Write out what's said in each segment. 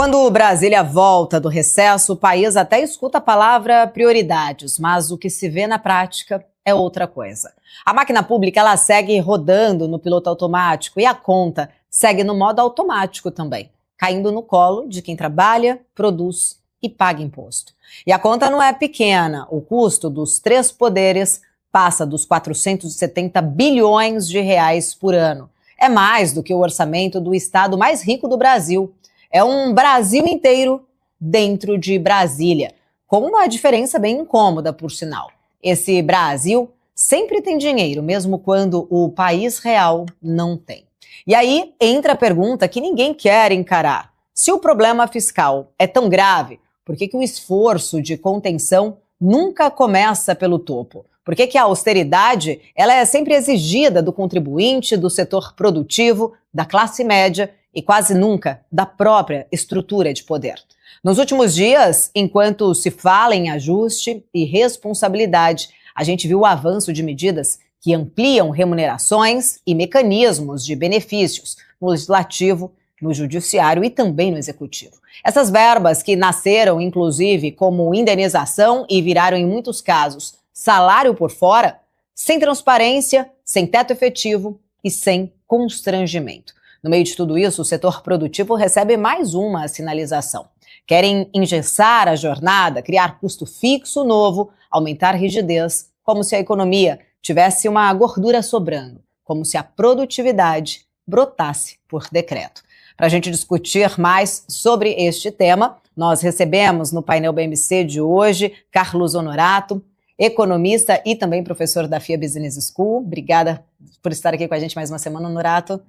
Quando Brasília volta do recesso, o país até escuta a palavra prioridades, mas o que se vê na prática é outra coisa. A máquina pública ela segue rodando no piloto automático e a conta segue no modo automático também, caindo no colo de quem trabalha, produz e paga imposto. E a conta não é pequena. O custo dos três poderes passa dos 470 bilhões de reais por ano. É mais do que o orçamento do estado mais rico do Brasil. É um Brasil inteiro dentro de Brasília, com uma diferença bem incômoda, por sinal. Esse Brasil sempre tem dinheiro, mesmo quando o país real não tem. E aí entra a pergunta que ninguém quer encarar. Se o problema fiscal é tão grave, por que o esforço de contenção nunca começa pelo topo? Por que a austeridade ela é sempre exigida do contribuinte, do setor produtivo, da classe média e quase nunca da própria estrutura de poder? Nos últimos dias, enquanto se fala em ajuste e responsabilidade, a gente viu o avanço de medidas que ampliam remunerações e mecanismos de benefícios no legislativo, no judiciário e também no executivo. Essas verbas que nasceram, inclusive, como indenização e viraram, em muitos casos, salário por fora, sem transparência, sem teto efetivo e sem constrangimento. No meio de tudo isso, o setor produtivo recebe mais uma sinalização. Querem engessar a jornada, criar custo fixo novo, aumentar rigidez, como se a economia tivesse uma gordura sobrando, como se a produtividade brotasse por decreto. Para a gente discutir mais sobre este tema, nós recebemos no painel BMC de hoje Carlos Honorato, economista e também professor da FIA Business School. Obrigada por estar aqui com a gente mais uma semana, Honorato.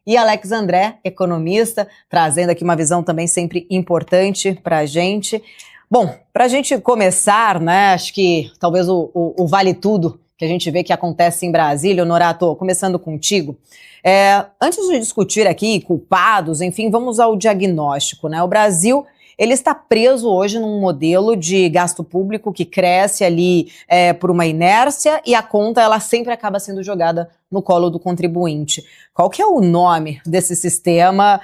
E Alex André, economista, trazendo aqui uma visão também sempre importante para a gente. Bom, para a gente começar, né, acho que talvez o vale tudo que a gente vê que acontece em Brasília, Honorato, começando contigo. Antes de discutir aqui culpados, enfim, vamos ao diagnóstico, né? O Brasil, ele está preso hoje num modelo de gasto público que cresce ali por uma inércia e a conta ela sempre acaba sendo jogada no colo do contribuinte. Qual que é o nome desse sistema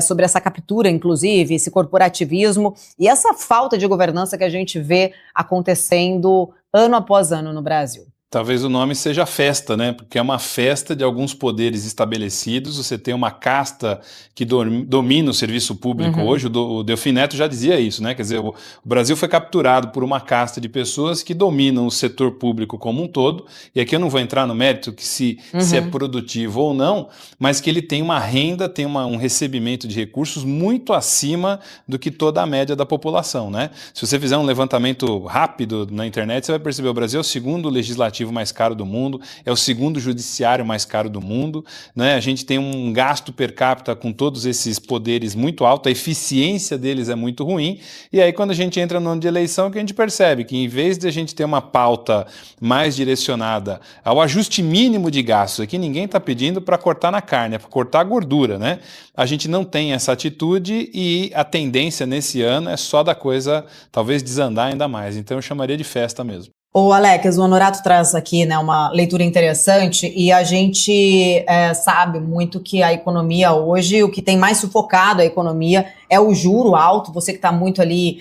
sobre essa captura, inclusive, esse corporativismo e essa falta de governança que a gente vê acontecendo ano após ano no Brasil? Talvez o nome seja festa, né? Porque é uma festa de alguns poderes estabelecidos. Você tem uma casta que domina o serviço público hoje. O Delfim Neto já dizia isso, né? Quer dizer, o Brasil foi capturado por uma casta de pessoas que dominam o setor público como um todo. E aqui eu não vou entrar no mérito que se é produtivo ou não, mas que ele tem uma renda, tem um recebimento de recursos muito acima do que toda a média da população, né? Se você fizer um levantamento rápido na internet, você vai perceber que o Brasil é o segundo legislativo mais caro do mundo, é o segundo judiciário mais caro do mundo, né? A gente tem um gasto per capita com todos esses poderes muito alto, a eficiência deles é muito ruim, e aí quando a gente entra no ano de eleição que a gente percebe que em vez de a gente ter uma pauta mais direcionada ao ajuste mínimo de gastos, aqui ninguém está pedindo para cortar na carne, é para cortar a gordura, né? A gente não tem essa atitude e a tendência nesse ano é só da coisa talvez desandar ainda mais, então eu chamaria de festa mesmo. O Alex, o Honorato traz aqui, né, uma leitura interessante e a gente sabe muito que a economia hoje, o que tem mais sufocado a economia é o juro alto. Você que está muito ali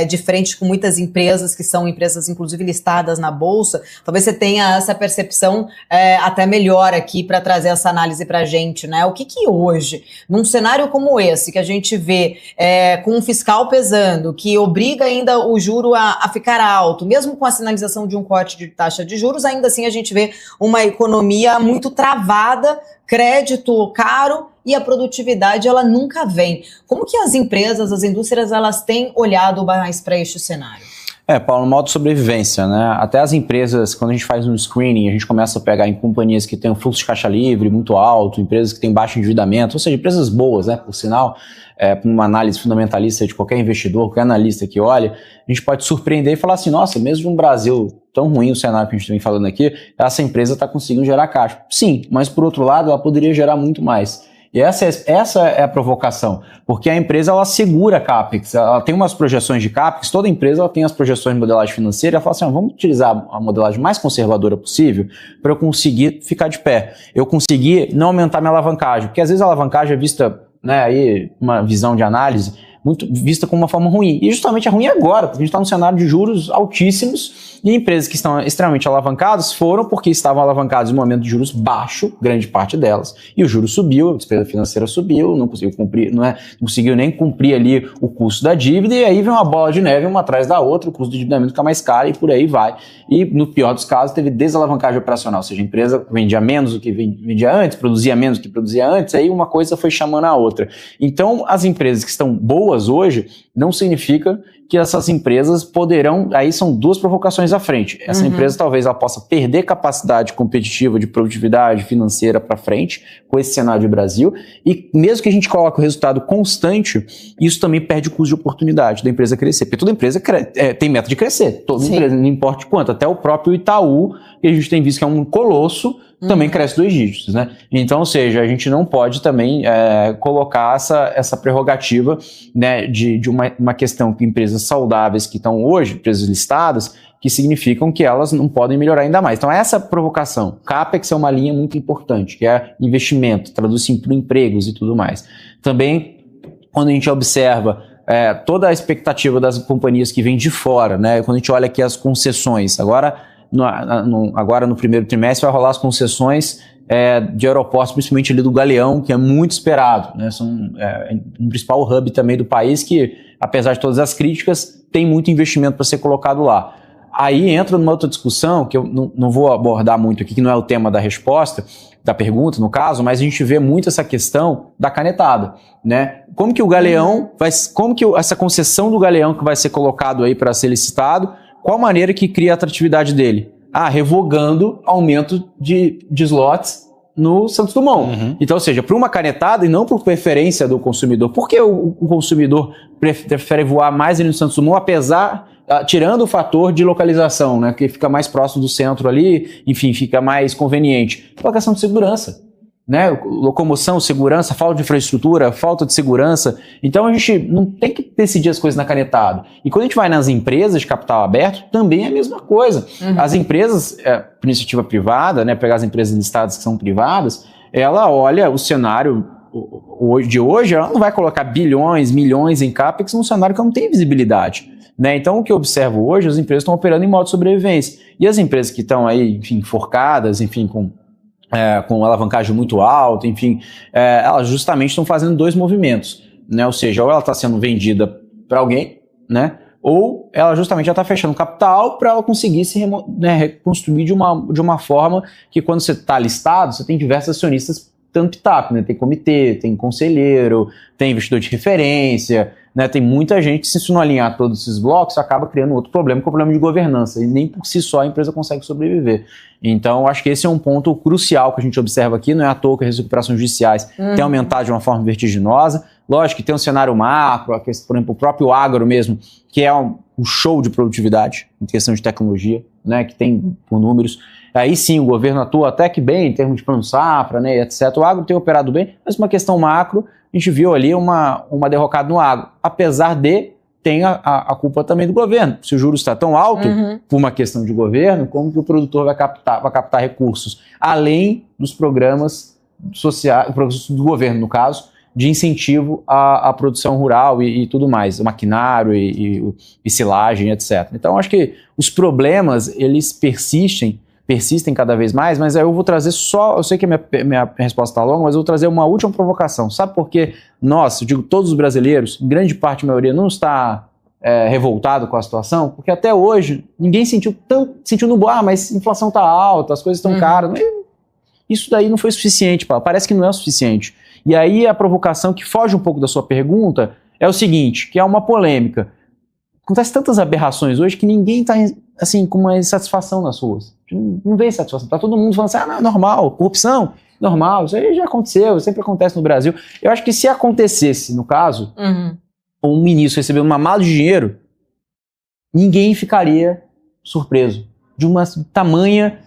de frente com muitas empresas que são empresas inclusive listadas na Bolsa, talvez você tenha essa percepção até melhor aqui para trazer essa análise para a gente, né? O que hoje, num cenário como esse, que a gente vê com um fiscal pesando, que obriga ainda o juro a ficar alto, mesmo com a sinalização de um corte de taxa de juros, ainda assim a gente vê uma economia muito travada, crédito caro e a produtividade ela nunca vem. Como que as empresas, as indústrias, elas têm olhado mais para este cenário? Paulo, modo de sobrevivência, né? Até as empresas, quando a gente faz um screening, a gente começa a pegar em companhias que têm um fluxo de caixa livre muito alto, empresas que têm baixo endividamento, ou seja, empresas boas, né? Por sinal, para uma análise fundamentalista de qualquer investidor, qualquer analista que olha, a gente pode surpreender e falar assim, nossa, mesmo um Brasil tão ruim o cenário que a gente vem falando aqui, essa empresa está conseguindo gerar caixa. Sim, mas por outro lado, ela poderia gerar muito mais. E essa é a provocação, porque a empresa ela segura a CAPEX, ela tem umas projeções de CAPEX, toda empresa ela tem as projeções de modelagem financeira, ela fala assim, vamos utilizar a modelagem mais conservadora possível para eu conseguir ficar de pé, eu conseguir não aumentar minha alavancagem, porque às vezes a alavancagem é vista, né, aí uma visão de análise vista como uma forma ruim. E justamente é ruim agora, porque a gente está num cenário de juros altíssimos e empresas que estão extremamente alavancadas foram porque estavam alavancadas em um momento de juros baixo, grande parte delas, e o juro subiu, a despesa financeira subiu, não conseguiu cumprir, não conseguiu nem cumprir ali o custo da dívida, e aí vem uma bola de neve uma atrás da outra, o custo de endividamento fica mais caro e por aí vai. E no pior dos casos teve desalavancagem operacional, ou seja, a empresa vendia menos do que vendia antes, produzia menos do que produzia antes, aí uma coisa foi chamando a outra. Então, as empresas que estão boas hoje não significa que essas empresas poderão, aí são duas provocações à frente. Essa empresa talvez ela possa perder capacidade competitiva de produtividade financeira para frente com esse cenário de Brasil, e mesmo que a gente coloque o resultado constante, isso também perde o custo de oportunidade da empresa crescer, porque toda empresa tem meta de crescer, toda empresa, não importa quanto, até o próprio Itaú, que a gente tem visto que é um colosso, também cresce 2 dígitos, né? Então, ou seja, a gente não pode também colocar essa prerrogativa, né, de uma questão que empresas saudáveis que estão hoje, empresas listadas, que significam que elas não podem melhorar ainda mais. Então, essa provocação, CAPEX é uma linha muito importante, que é investimento, traduz-se em empregos e tudo mais. Também, quando a gente observa toda a expectativa das companhias que vêm de fora, né? Quando a gente olha aqui as concessões, agora no primeiro trimestre vai rolar as concessões de aeroportos, principalmente ali do Galeão, que é muito esperado, né? São um principal hub também do país que, apesar de todas as críticas, tem muito investimento para ser colocado lá. Aí entra numa outra discussão, que eu não vou abordar muito aqui, que não é o tema da resposta, da pergunta, no caso, mas a gente vê muito essa questão da canetada, né? Como que o Galeão essa concessão do Galeão que vai ser colocado aí para ser licitado, qual maneira que cria a atratividade dele? Revogando aumento de slots no Santos Dumont. Então, ou seja, para uma canetada e não por preferência do consumidor. Por que o consumidor prefere voar mais ali no Santos Dumont, tirando o fator de localização, né, que fica mais próximo do centro ali, enfim, fica mais conveniente? Pela questão de segurança, né? Locomoção, segurança, falta de infraestrutura, falta de segurança. Então a gente não tem que decidir as coisas na canetada. E quando a gente vai nas empresas de capital aberto, também é a mesma coisa. As empresas, por iniciativa privada, né, pegar as empresas listadas que são privadas, ela olha o cenário de hoje, ela não vai colocar bilhões, milhões em CAPEX num cenário que não tem visibilidade, né? Então, o que eu observo hoje, as empresas estão operando em modo de sobrevivência. E as empresas que estão aí, enfim, enforcadas, enfim, com alavancagem muito alta, enfim, elas justamente estão fazendo 2 movimentos, né? Ou seja, ou ela está sendo vendida para alguém, né? Ou ela justamente já está fechando capital para ela conseguir se reconstruir de uma forma que, quando você está listado, você tem diversos acionistas dando pitaco, né? Tem comitê, tem conselheiro, tem investidor de referência, né? Tem muita gente, se isso não alinhar todos esses blocos, acaba criando outro problema, que é o problema de governança, e nem por si só a empresa consegue sobreviver. Então, acho que esse é um ponto crucial que a gente observa aqui, não é à toa que as recuperações judiciais têm aumentado de uma forma vertiginosa. Lógico que tem um cenário macro, por exemplo, o próprio agro mesmo, que é um show de produtividade em questão de tecnologia, né? Que tem por números. Aí sim, o governo atua até que bem em termos de plano safra, né, etc. O agro tem operado bem, mas uma questão macro, a gente viu ali uma derrocada no agro. Apesar de, tem a culpa também do governo. Se o juros está tão alto, por uma questão de governo, como que o produtor vai captar recursos? Além dos programas sociais, do governo, no caso, de incentivo à produção rural e tudo mais, o maquinário e silagem, etc. Então, acho que os problemas, eles persistem cada vez mais, mas aí eu vou trazer eu sei que a minha resposta está longa, mas eu vou trazer uma última provocação. Sabe por que nós, eu digo todos os brasileiros, em grande parte, a maioria, não está revoltado com a situação? Porque até hoje, ninguém sentiu mas a inflação está alta, as coisas estão caras. Isso daí não foi suficiente, parece que não é o suficiente. E aí a provocação que foge um pouco da sua pergunta é o seguinte, que é uma polêmica. Acontece tantas aberrações hoje que ninguém está assim, com uma insatisfação nas ruas. Não vê satisfação. Está todo mundo falando assim, não, é normal, corrupção, normal, isso aí já aconteceu, sempre acontece no Brasil. Eu acho que se acontecesse, no caso, um ministro recebendo uma mala de dinheiro, ninguém ficaria surpreso. De uma tamanha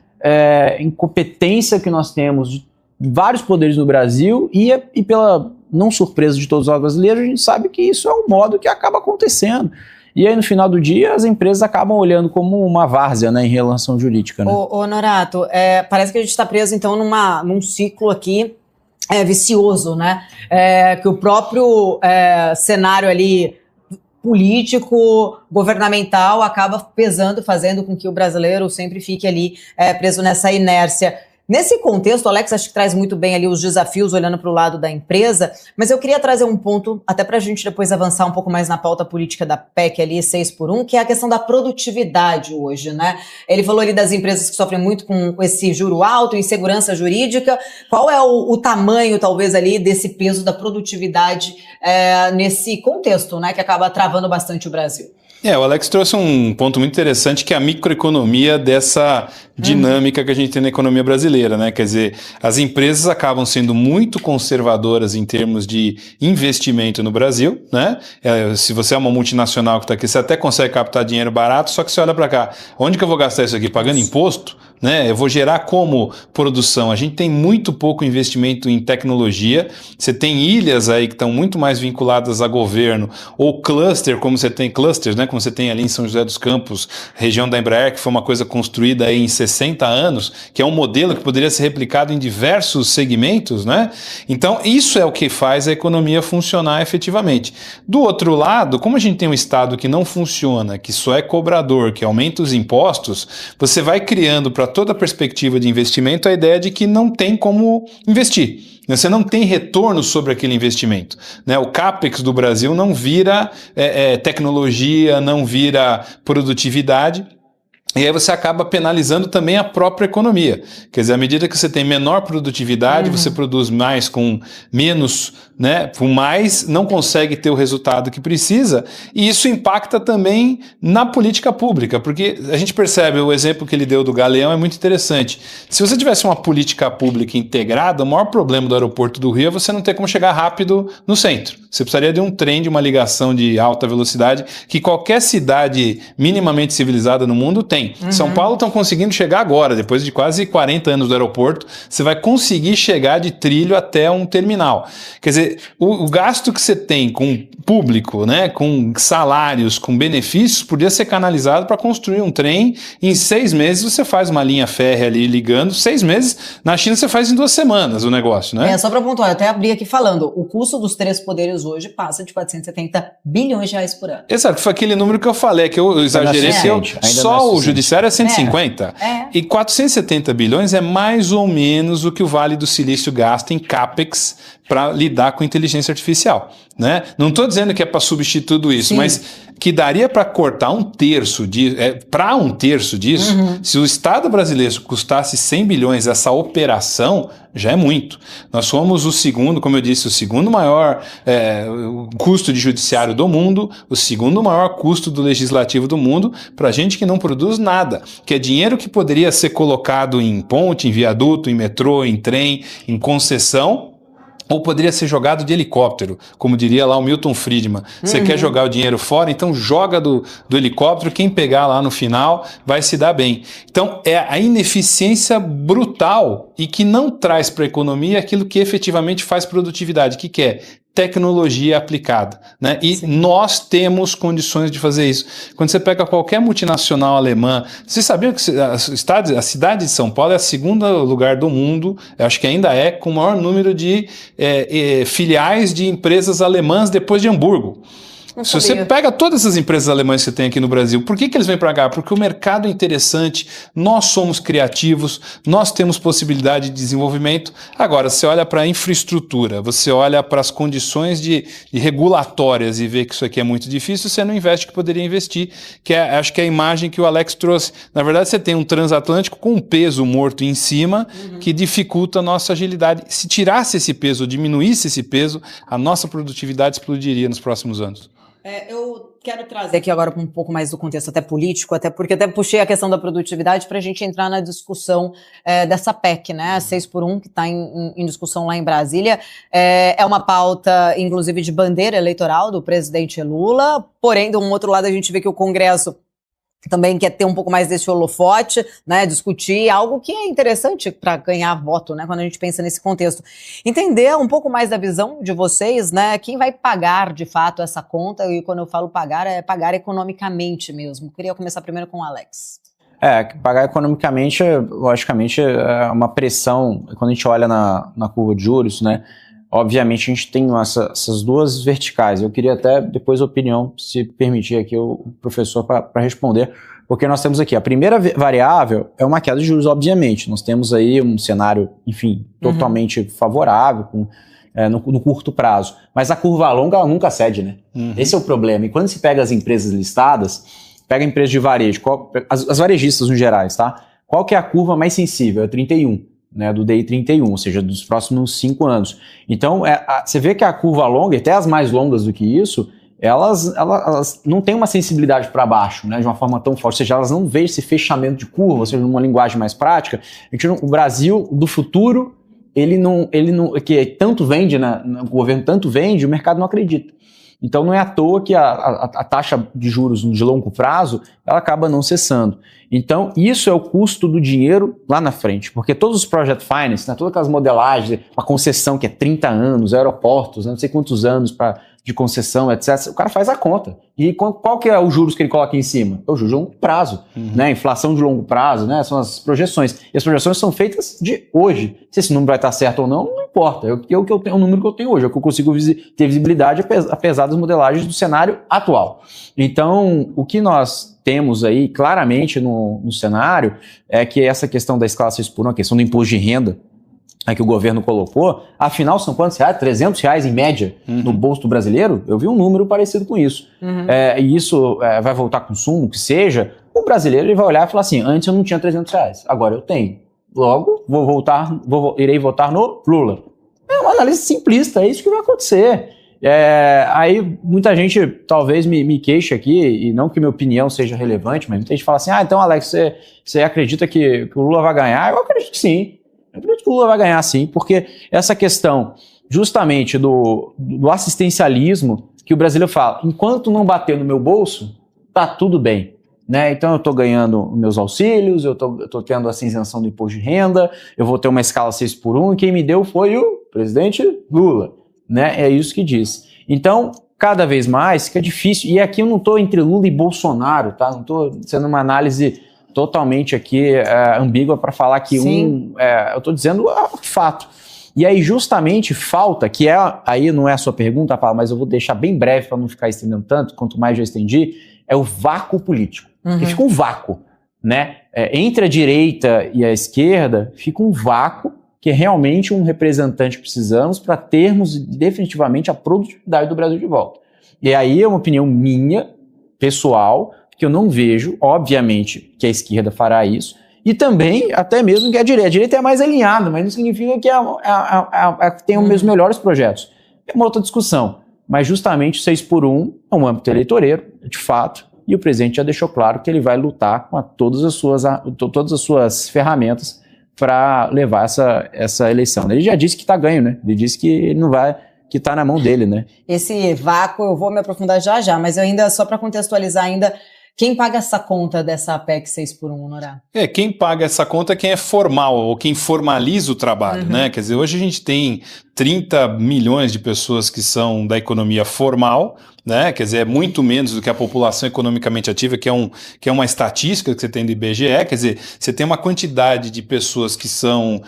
incompetência que nós temos de vários poderes no Brasil e pela não surpresa de todos os brasileiros, a gente sabe que isso é um modo que acaba acontecendo. E aí, no final do dia, as empresas acabam olhando como uma várzea, né, em relação jurídica. Né? Ô Norato, parece que a gente está preso, então, num ciclo aqui vicioso, né? Que o próprio cenário ali político, governamental, acaba pesando, fazendo com que o brasileiro sempre fique ali preso nessa inércia. Nesse contexto, o Alex acho que traz muito bem ali os desafios olhando para o lado da empresa, mas eu queria trazer um ponto, até para a gente depois avançar um pouco mais na pauta política da PEC ali, 6x1, que é a questão da produtividade hoje, né? Ele falou ali das empresas que sofrem muito com esse juro alto, insegurança jurídica. Qual é o tamanho, talvez, ali desse peso da produtividade nesse contexto, né, que acaba travando bastante o Brasil? O Alex trouxe um ponto muito interessante, que é a microeconomia dessa dinâmica que a gente tem na economia brasileira, né? Quer dizer, as empresas acabam sendo muito conservadoras em termos de investimento no Brasil, né? Se você é uma multinacional que está aqui, você até consegue captar dinheiro barato, só que você olha para cá, onde que eu vou gastar isso aqui? Pagando imposto? Né? Eu vou gerar como produção. A gente tem muito pouco investimento em tecnologia. Você tem ilhas aí que estão muito mais vinculadas a governo, ou cluster, como você tem clusters, né? Como você tem ali em São José dos Campos, região da Embraer, que foi uma coisa construída aí em 60 anos, que é um modelo que poderia ser replicado em diversos segmentos, né? Então, isso é o que faz a economia funcionar efetivamente. Do outro lado, como a gente tem um Estado que não funciona, que só é cobrador, que aumenta os impostos, você vai criando para toda a perspectiva de investimento a ideia de que não tem como investir. Você não tem retorno sobre aquele investimento, né? O CAPEX do Brasil não vira tecnologia, não vira produtividade. E aí você acaba penalizando também a própria economia. Quer dizer, à medida que você tem menor produtividade, você produz mais com menos, né? Com mais, não consegue ter o resultado que precisa, e isso impacta também na política pública, porque a gente percebe, o exemplo que ele deu do Galeão é muito interessante. Se você tivesse uma política pública integrada, o maior problema do aeroporto do Rio é você não ter como chegar rápido no centro. Você precisaria de um trem, de uma ligação de alta velocidade, que qualquer cidade minimamente civilizada no mundo tem. São Paulo estão conseguindo chegar agora, depois de quase 40 anos do aeroporto, você vai conseguir chegar de trilho até um terminal. Quer dizer, o gasto que você tem com público, né, com salários, com benefícios, podia ser canalizado para construir um trem. Em 6 meses você faz uma linha férrea ali ligando. 6 meses, na China você faz em 2 semanas o negócio, né? Só para pontuar, eu até abri aqui falando, o custo dos 3 poderes hoje passa de 470 bilhões de reais por ano. Exato, foi aquele número que eu falei, que eu exagerei, só o judiciário é 150. E 470 bilhões é mais ou menos o que o Vale do Silício gasta em CAPEX para lidar com inteligência artificial, né? Não estou dizendo que é para substituir tudo isso, sim, mas que daria para cortar um terço disso, se o Estado brasileiro custasse 100 bilhões essa operação, já é muito. Nós somos o segundo, como eu disse, o segundo maior custo de judiciário do mundo, o segundo maior custo do legislativo do mundo, para gente que não produz nada, que é dinheiro que poderia ser colocado em ponte, em viaduto, em metrô, em trem, em concessão, ou poderia ser jogado de helicóptero, como diria lá o Milton Friedman. Você quer jogar o dinheiro fora, então joga do helicóptero, quem pegar lá no final vai se dar bem. Então é a ineficiência brutal e que não traz para a economia aquilo que efetivamente faz produtividade, que é tecnologia aplicada, né? E sim, nós temos condições de fazer isso. Quando você pega qualquer multinacional alemã, vocês sabiam que a cidade de São Paulo é o segundo lugar do mundo, eu acho que ainda é, com o maior número de filiais de empresas alemãs depois de Hamburgo. Se você pega todas essas empresas alemãs que você tem aqui no Brasil, por que eles vêm para cá? Porque o mercado é interessante, nós somos criativos, nós temos possibilidade de desenvolvimento. Agora, você olha para a infraestrutura, você olha para as condições de regulatórias e vê que isso aqui é muito difícil, você não investe o que poderia investir, que acho que é a imagem que o Alex trouxe. Na verdade, você tem um transatlântico com um peso morto em cima, que dificulta a nossa agilidade. Se tirasse esse peso, diminuísse esse peso, a nossa produtividade explodiria nos próximos anos. Eu quero trazer aqui agora um pouco mais do contexto até político, até porque até puxei a questão da produtividade para a gente entrar na discussão dessa PEC, né, 6x1, que está em discussão lá em Brasília. É uma pauta, inclusive, de bandeira eleitoral do presidente Lula, porém, de um outro lado, a gente vê que o Congresso também quer ter um pouco mais desse holofote, né, discutir algo que é interessante para ganhar voto, né, quando a gente pensa nesse contexto. Entender um pouco mais da visão de vocês, né, quem vai pagar de fato essa conta, e quando eu falo pagar, é pagar economicamente mesmo. Queria começar primeiro com o Alex. Pagar economicamente, logicamente, é uma pressão. Quando a gente olha na curva de juros, né? Obviamente a gente tem essas duas verticais. Eu queria até depois a opinião, se permitir aqui o professor para responder, porque nós temos aqui a primeira variável é uma queda de juros, obviamente. Nós temos aí um cenário, enfim, totalmente favorável no curto prazo. Mas a curva longa ela nunca cede, né? Esse é o problema. E quando se pega as empresas listadas, pega a empresa de varejo, as varejistas no geral, tá? Qual que é a curva mais sensível? É 31. Né, do DI 31, ou seja, dos próximos 5 anos. Então, você vê que a curva longa, até as mais longas do que isso, elas não têm uma sensibilidade para baixo, né, de uma forma tão forte, ou seja, elas não veem esse fechamento de curva, ou seja, numa linguagem mais prática. O Brasil do futuro, ele não que tanto vende, o governo tanto vende, o mercado não acredita. Então não é à toa que a taxa de juros de longo prazo ela acaba não cessando. Então isso é o custo do dinheiro lá na frente, porque todos os project finance, né, todas aquelas modelagens, a concessão que é 30 anos, aeroportos, não sei quantos anos de concessão, etc. O cara faz a conta. E qual que é os juros que ele coloca em cima? É o juros de longo prazo, né? Inflação de longo prazo, né? São as projeções. E as projeções são feitas de hoje. Se esse número vai estar certo ou não importa. É o número que eu tenho hoje, é o que eu consigo ter visibilidade apesar das modelagens do cenário atual. Então, o que nós temos aí claramente no cenário é que essa questão da escala 6x1, a questão do imposto de renda, que o governo colocou, afinal são quantos reais? R$300 em média no bolso do brasileiro? Eu vi um número parecido com isso. E isso vai voltar consumo, que seja, o brasileiro ele vai olhar e falar assim, antes eu não tinha R$300, agora eu tenho. Logo, irei votar no Lula. É uma análise simplista, é isso que vai acontecer. Aí muita gente talvez me queixe aqui, e não que minha opinião seja relevante, mas muita gente fala assim, então Alex, você acredita que o Lula vai ganhar? Eu acredito que sim. Eu acredito que o Lula vai ganhar sim, porque essa questão justamente do assistencialismo que o brasileiro fala, enquanto não bater no meu bolso, tá tudo bem. Né? Então eu estou ganhando meus auxílios, eu estou tendo essa isenção do imposto de renda, eu vou ter uma escala 6x1, e quem me deu foi o presidente Lula. Né? É isso que diz. Então, cada vez mais fica difícil, e aqui eu não estou entre Lula e Bolsonaro, tá? Não estou sendo uma análise totalmente aqui ambígua para falar que eu estou dizendo fato. E aí justamente falta, que aí não é a sua pergunta, Paula, mas eu vou deixar bem breve para não ficar estendendo tanto, quanto mais já estendi, é o vácuo político. Porque fica um vácuo, né? Entre a direita e a esquerda, fica um vácuo que é realmente um representante que precisamos para termos definitivamente a produtividade do Brasil de volta. E aí é uma opinião minha, pessoal, que eu não vejo, obviamente, que a esquerda fará isso, e também, até mesmo que a direita. A direita é mais alinhada, mas não significa que tem os melhores projetos. É uma outra discussão. Mas justamente o 6x1 é um âmbito eleitoreiro, de fato, e o presidente já deixou claro que ele vai lutar com todas as suas ferramentas para levar essa eleição. Ele já disse que está ganho, né? Ele disse que ele não vai... que está na mão dele, né? Esse vácuo eu vou me aprofundar já, mas eu ainda, só para contextualizar ainda, quem paga essa conta dessa PEC 6x1, Norá? Quem paga essa conta é quem é formal, ou quem formaliza o trabalho, né? Quer dizer, hoje a gente tem 30 milhões de pessoas que são da economia formal, né? Quer dizer, é muito menos do que a população economicamente ativa, que é uma estatística que você tem do IBGE. Quer dizer, você tem uma quantidade de pessoas que são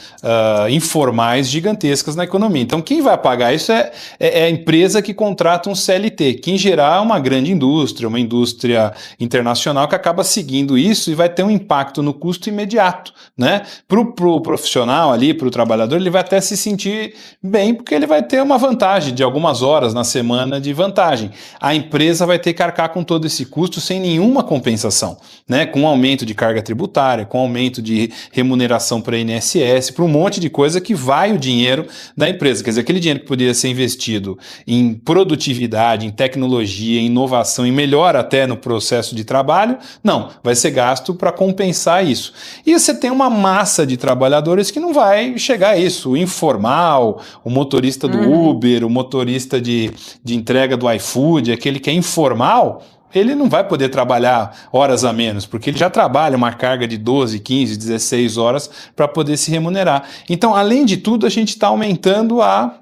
informais gigantescas na economia. Então, quem vai pagar isso é a empresa que contrata um CLT, que em geral é uma grande indústria, uma indústria internacional que acaba seguindo isso e vai ter um impacto no custo imediato, né? Para o profissional ali, para o trabalhador, ele vai até se sentir bem, porque ele vai ter uma vantagem de algumas horas na semana de vantagem. A empresa vai ter que arcar com todo esse custo sem nenhuma compensação, né? Com aumento de carga tributária, com aumento de remuneração para INSS, para um monte de coisa que vai o dinheiro da empresa. Quer dizer, aquele dinheiro que poderia ser investido em produtividade, em tecnologia, em inovação, em melhor até no processo de trabalho, não, vai ser gasto para compensar isso. E você tem uma massa de trabalhadores que não vai chegar a isso, o informal, o motorista do Uber, o motorista de entrega do iFood, aquele que é informal, ele não vai poder trabalhar horas a menos, porque ele já trabalha uma carga de 12, 15, 16 horas para poder se remunerar. Então, além de tudo, a gente está aumentando a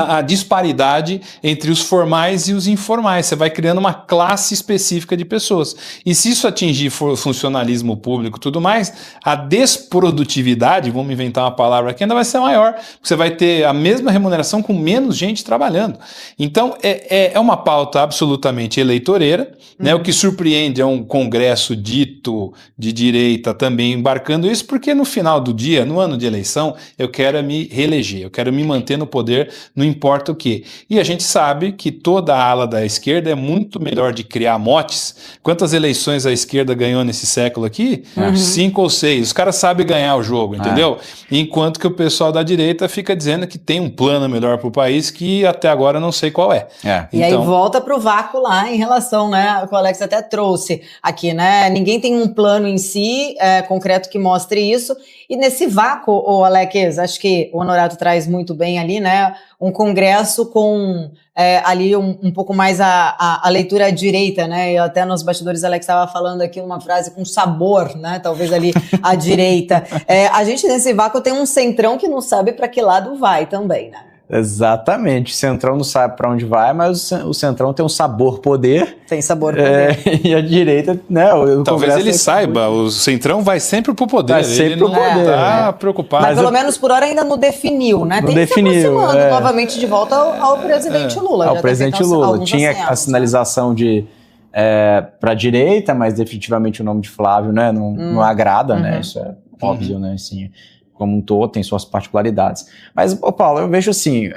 a disparidade entre os formais e os informais. Você vai criando uma classe específica de pessoas. E se isso atingir funcionalismo público e tudo mais, a desprodutividade, vamos inventar uma palavra aqui, ainda vai ser maior. Você vai ter a mesma remuneração com menos gente trabalhando. Então, é uma pauta absolutamente eleitoreira, né? O que surpreende é um congresso dito de direita também embarcando isso, porque no final do dia, no ano de eleição, eu quero me reeleger, eu quero me manter no poder, não importa o quê. E a gente sabe que toda a ala da esquerda é muito melhor de criar motes. Quantas eleições a esquerda ganhou nesse século aqui? 5 ou 6. Os caras sabem ganhar o jogo, entendeu? Enquanto que o pessoal da direita fica dizendo que tem um plano melhor para o país que até agora não sei qual é. E aí volta para o vácuo lá em relação, né, que o Alex até trouxe aqui, né? Ninguém tem um plano em si concreto que mostre isso. E nesse vácuo, Alex, acho que o Honorato traz muito bem ali, né? Um congresso com ali um pouco mais a leitura à direita, né? E até nos bastidores, Alex estava falando aqui uma frase com sabor, né? Talvez ali à direita. A gente nesse vácuo tem um centrão que não sabe para que lado vai também, né? Exatamente, o Centrão não sabe para onde vai, mas o Centrão tem um sabor poder. Tem sabor poder. E a direita, né? Talvez ele saiba, o Centrão vai sempre pro poder. Vai sempre ele não pro poder, tá preocupado. Mas pelo menos por hora ainda não definiu, né? Tem que se aproximando novamente de volta ao presidente Lula. Ao presidente Lula. Tinha a sinalização de para a direita, mas definitivamente o nome de Flávio, né, não agrada, né? Isso é óbvio, né? Assim, como um todo, tem suas particularidades. Mas, Paulo, eu vejo assim,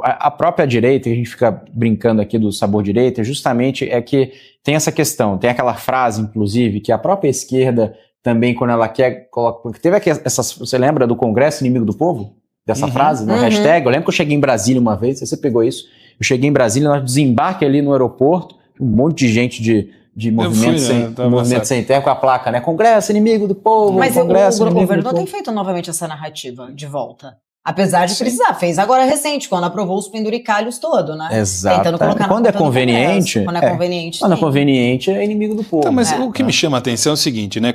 a própria direita, a gente fica brincando aqui do sabor direita, justamente é que tem essa questão, tem aquela frase, inclusive, que a própria esquerda também, quando ela quer, coloca... Teve aqui você lembra do Congresso Inimigo do Povo? Dessa frase, no hashtag? Eu lembro que eu cheguei em Brasília uma vez, você pegou isso, eu cheguei em Brasília, nós desembarque ali no aeroporto, um monte de gente de movimento sem terra com a placa, né? Congresso Inimigo do Povo. Mas Congresso, o governo não tem feito novamente essa narrativa de volta. Apesar de precisar. Fez agora recente, quando aprovou os penduricalhos todo, né? Exato. Tentando colocar quando é conveniente. Quando é conveniente. Quando é conveniente, é inimigo do povo. Então, mas o que me chama a atenção é o seguinte, né?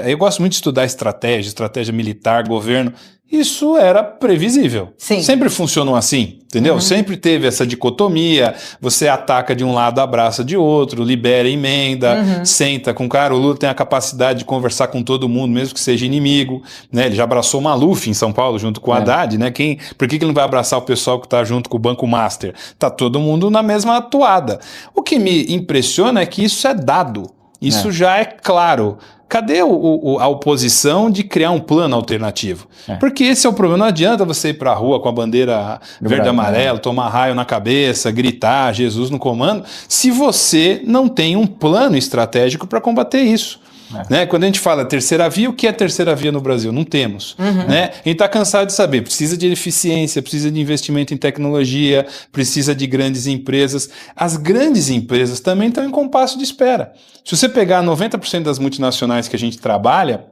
Eu gosto muito de estudar estratégia militar, governo. Isso era previsível. Sim. Sempre funcionou assim, entendeu? Sempre teve essa dicotomia, você ataca de um lado, abraça de outro, libera emenda, senta com o cara. O Lula tem a capacidade de conversar com todo mundo, mesmo que seja inimigo, né? Ele já abraçou o Maluf em São Paulo, junto com o Haddad, né? Por que ele não vai abraçar o pessoal que está junto com o Banco Master? Tá todo mundo na mesma atuada. O que me impressiona é que isso é dado. Isso já é claro. Cadê a oposição de criar um plano alternativo? Porque esse é o problema. Não adianta você ir para a rua com a bandeira verde e amarelo, tomar raio na cabeça, gritar Jesus no comando, se você não tem um plano estratégico para combater isso. Né? Quando a gente fala terceira via, o que é terceira via no Brasil? Não temos. Né? A gente está cansado de saber, precisa de eficiência, precisa de investimento em tecnologia, precisa de grandes empresas. As grandes empresas também estão em compasso de espera. Se você pegar 90% das multinacionais que a gente trabalha,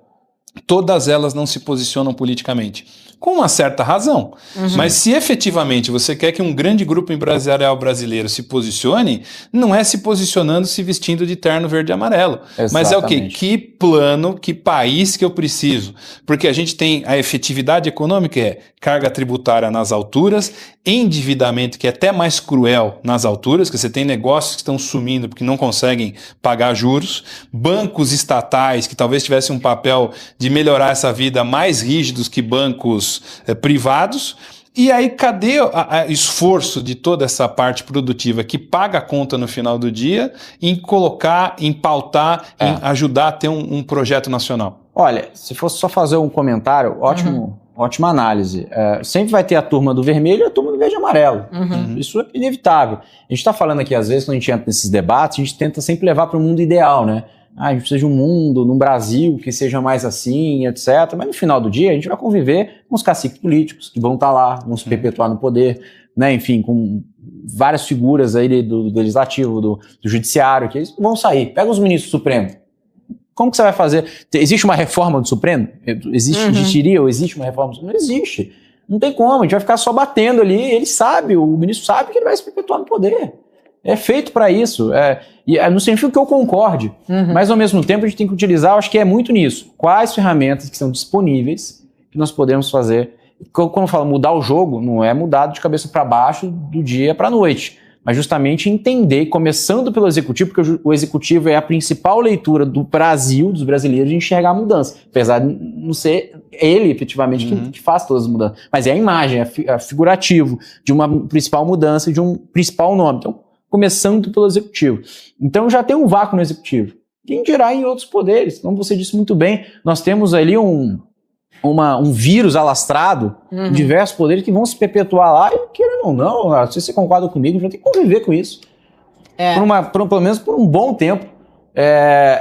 todas elas não se posicionam politicamente. Com uma certa razão. Mas se efetivamente você quer que um grande grupo empresarial brasileiro se posicione, não é se posicionando se vestindo de terno verde e amarelo. Exatamente. Mas é o quê? Que plano, que país que eu preciso? Porque a gente tem a efetividade econômica, carga tributária nas alturas, endividamento que é até mais cruel nas alturas, que você tem negócios que estão sumindo porque não conseguem pagar juros, bancos estatais que talvez tivessem um papel de melhorar essa vida mais rígidos que bancos privados. E aí, cadê o esforço de toda essa parte produtiva que paga a conta no final do dia em colocar, em pautar, em ajudar a ter um projeto nacional? Olha, se fosse só fazer um comentário, ótima análise. Sempre vai ter a turma do vermelho e a turma do verde e amarelo. Isso é inevitável. A gente está falando aqui, às vezes, quando a gente entra nesses debates, a gente tenta sempre levar para o mundo ideal, né? A gente precisa de um mundo, num Brasil, que seja mais assim, etc. Mas no final do dia, a gente vai conviver com os caciques políticos que vão estar lá, vão se perpetuar no poder, né? Enfim, com várias figuras aí do legislativo, do judiciário, que eles vão sair. Pega os ministros do Supremo. Como que você vai fazer? Existe uma reforma do Supremo? Existiria ou existe uma reforma do Supremo? Não existe. Não tem como, a gente vai ficar só batendo ali. Ele sabe, o ministro sabe que ele vai se perpetuar no poder. É feito para isso. Não significa que eu concorde, mas ao mesmo tempo a gente tem que utilizar, acho que é muito nisso. Quais ferramentas que são disponíveis que nós podemos fazer Quando eu falo mudar o jogo, não é mudar de cabeça para baixo do dia para a noite, mas justamente entender, começando pelo executivo, porque o executivo é a principal leitura do Brasil, dos brasileiros, de enxergar a mudança. Apesar de não ser ele, efetivamente, que faz todas as mudanças. Mas é a imagem, é figurativo de uma principal mudança, de um principal nome. Então, começando pelo executivo. Então, já tem um vácuo no executivo. Quem dirá em outros poderes? Como você disse muito bem, nós temos ali um vírus alastrado em diversos poderes que vão se perpetuar lá, e querendo ou não, se você concorda comigo, já tem que conviver com isso. Pelo menos por um bom tempo.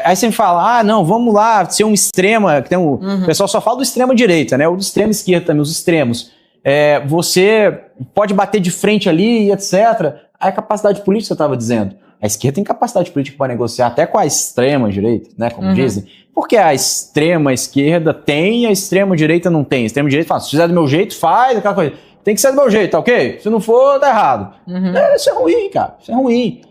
Aí você me fala, não, vamos lá ser um extrema, que tem o pessoal só fala do extrema direita, né? O do extrema esquerda também, os extremos. Você pode bater de frente ali, etc. Aí a capacidade política, você estava dizendo. A esquerda tem capacidade política para negociar até com a extrema direita, né? Como dizem. Porque a extrema esquerda tem e a extrema direita não tem. A extrema direita fala, se fizer do meu jeito, faz aquela coisa. Tem que ser do meu jeito, tá ok? Se não for, tá errado. Isso é ruim, cara. Isso é ruim.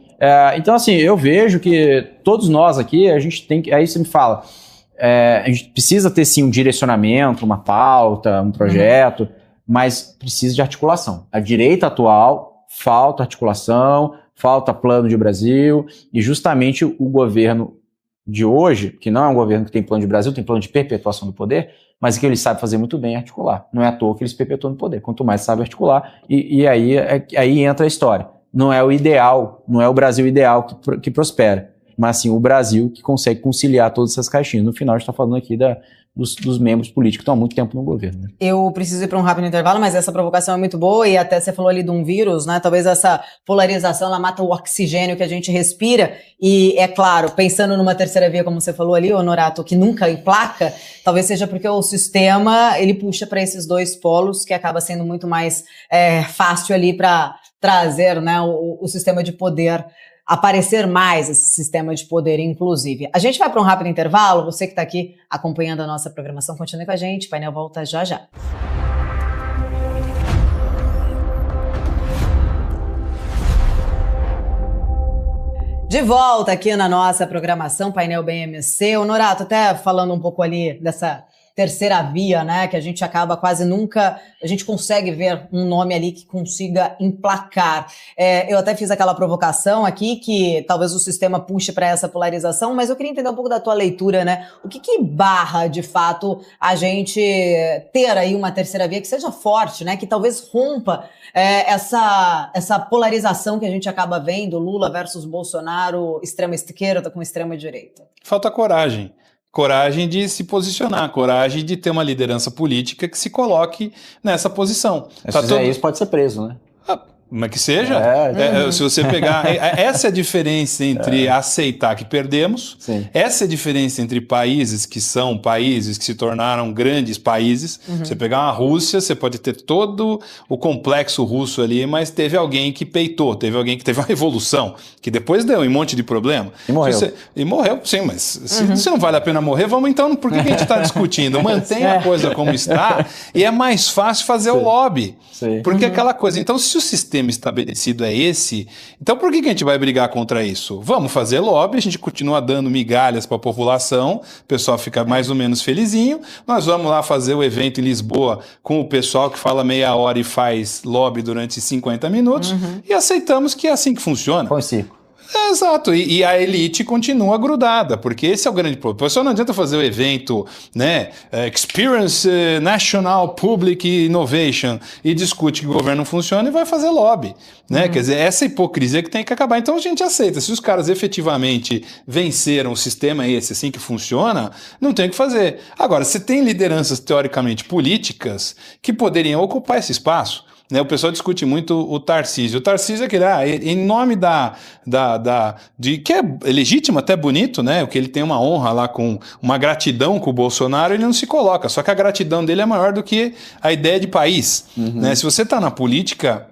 Então, assim, eu vejo que todos nós aqui, a gente tem que... Aí você me fala, a gente precisa ter, sim, um direcionamento, uma pauta, um projeto, mas precisa de articulação. A direita atual falta articulação, falta plano de Brasil, e justamente o governo de hoje, que não é um governo que tem plano de Brasil, tem plano de perpetuação do poder, mas que ele sabe fazer muito bem articular. Não é à toa que eles perpetuam no poder. Quanto mais sabe articular, e aí entra a história. Não é o ideal, não é o Brasil ideal que prospera, mas sim o Brasil que consegue conciliar todas essas caixinhas. No final, a gente está falando aqui dos membros políticos que estão há muito tempo no governo. Né? Eu preciso ir para um rápido intervalo, mas essa provocação é muito boa, e até você falou ali de um vírus, né? Talvez essa polarização, ela mata o oxigênio que a gente respira, e é claro, pensando numa terceira via, como você falou ali, Honorato, que nunca emplaca, talvez seja porque o sistema, ele puxa para esses dois polos, que acaba sendo muito mais fácil ali para trazer, né, o sistema de poder, aparecer mais esse sistema de poder, inclusive. A gente vai para um rápido intervalo, você que está aqui acompanhando a nossa programação, continue com a gente, o painel volta já já. De volta aqui na nossa programação, painel BMC. Honorato, até falando um pouco ali dessa terceira via, né, que a gente acaba quase nunca, a gente consegue ver um nome ali que consiga emplacar. Eu até fiz aquela provocação aqui que talvez o sistema puxe para essa polarização, mas eu queria entender um pouco da tua leitura, né, o que barra, de fato, a gente ter aí uma terceira via que seja forte, né, que talvez rompa essa polarização que a gente acaba vendo, Lula versus Bolsonaro, extrema esquerda com extrema direita. Falta coragem. Coragem de se posicionar, coragem de ter uma liderança política que se coloque nessa posição. Se fizer isso, pode ser preso, né? Mas que seja. Se você pegar... essa é a diferença entre aceitar que perdemos. Sim. Essa é a diferença entre países que são países que se tornaram grandes países. Você pegar uma Rússia, você pode ter todo o complexo russo ali, mas teve alguém que peitou, teve alguém que teve uma revolução, que depois deu um monte de problema. E morreu. E morreu, sim, mas se não vale a pena morrer, vamos então... Por que a gente está discutindo? Mantém a coisa como está e é mais fácil fazer o lobby. Sim. Porque aquela coisa... Então, se o sistema estabelecido é esse, então por que a gente vai brigar contra isso? Vamos fazer lobby, a gente continua dando migalhas para a população, o pessoal fica mais ou menos felizinho, nós vamos lá fazer o evento em Lisboa com o pessoal que fala meia hora e faz lobby durante 50 minutos e aceitamos que é assim que funciona. Põe circo. Exato, e a elite continua grudada, porque esse é o grande problema. Pessoal, não adianta fazer o evento, né, Experience National Public Innovation, e discute que o governo não funciona e vai fazer lobby, né? Quer dizer, essa hipocrisia que tem que acabar. Então a gente aceita, se os caras efetivamente venceram o sistema esse, assim que funciona, não tem o que fazer. Agora, você tem lideranças teoricamente políticas que poderiam ocupar esse espaço. Né, o pessoal discute muito o Tarcísio. O Tarcísio é aquele, em nome de que é legítimo, até bonito, né? O que ele tem uma honra lá, com uma gratidão com o Bolsonaro, ele não se coloca. Só que a gratidão dele é maior do que a ideia de país. Né? Se você está na política,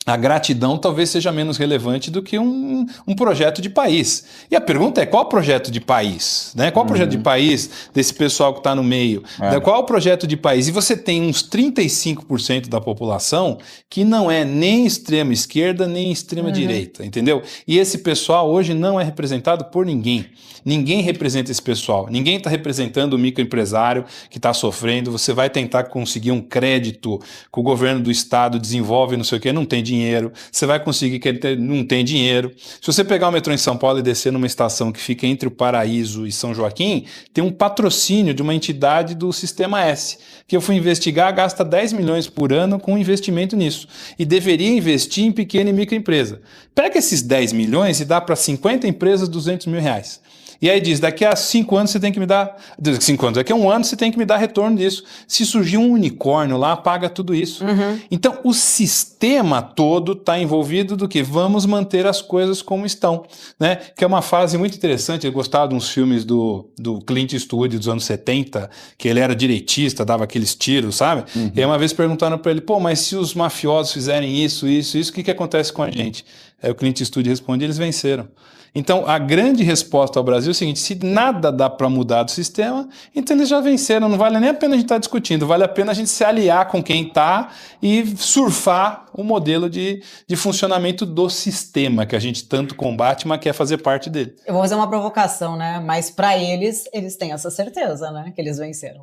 a gratidão talvez seja menos relevante do que um projeto de país. E a pergunta é, qual o projeto de país? Né? Qual o projeto de país desse pessoal que está no meio? Qual é o projeto de país? E você tem uns 35% da população que não é nem extrema esquerda, nem extrema direita, entendeu? E esse pessoal hoje não é representado por ninguém. Ninguém representa esse pessoal. Ninguém está representando o microempresário que está sofrendo. Você vai tentar conseguir um crédito que o governo do estado desenvolve, não sei o quê, não tem dinheiro. Você vai conseguir que ele não tem dinheiro. Se você pegar o metrô em São Paulo e descer numa estação que fica entre o Paraíso e São Joaquim, tem um patrocínio de uma entidade do Sistema S, que eu fui investigar, gasta 10 milhões por ano com investimento nisso. E deveria investir em pequena e microempresa. Pega esses 10 milhões e dá para 50 empresas 200 mil reais. E aí diz, daqui a 5 anos você tem que me dar... 5 anos, daqui a 1 ano você tem que me dar retorno disso. Se surgir um unicórnio lá, paga tudo isso. Então, o sistema todo está envolvido do que? Vamos manter as coisas como estão. Né? Que é uma fase muito interessante. Eu gostava de uns filmes do Clint Eastwood dos anos 70, que ele era direitista, dava aqueles tiros, sabe? E aí uma vez perguntaram para ele, pô, mas se os mafiosos fizerem isso, o que acontece com a gente? Aí o Clint Eastwood responde, eles venceram. Então, a grande resposta ao Brasil é o seguinte, se nada dá para mudar do sistema, então eles já venceram, não vale nem a pena a gente estar discutindo, vale a pena a gente se aliar com quem está e surfar o modelo de funcionamento do sistema, que a gente tanto combate, mas quer fazer parte dele. Eu vou fazer uma provocação, né? Mas para eles têm essa certeza, né? Que eles venceram.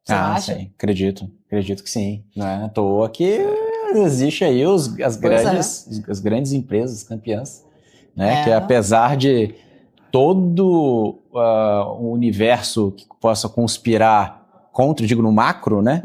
Você não acha? Sim, acredito que sim. Não é à toa que existe aí as grandes empresas campeãs. Né? Que apesar de todo o universo que possa conspirar contra, digo no macro, né?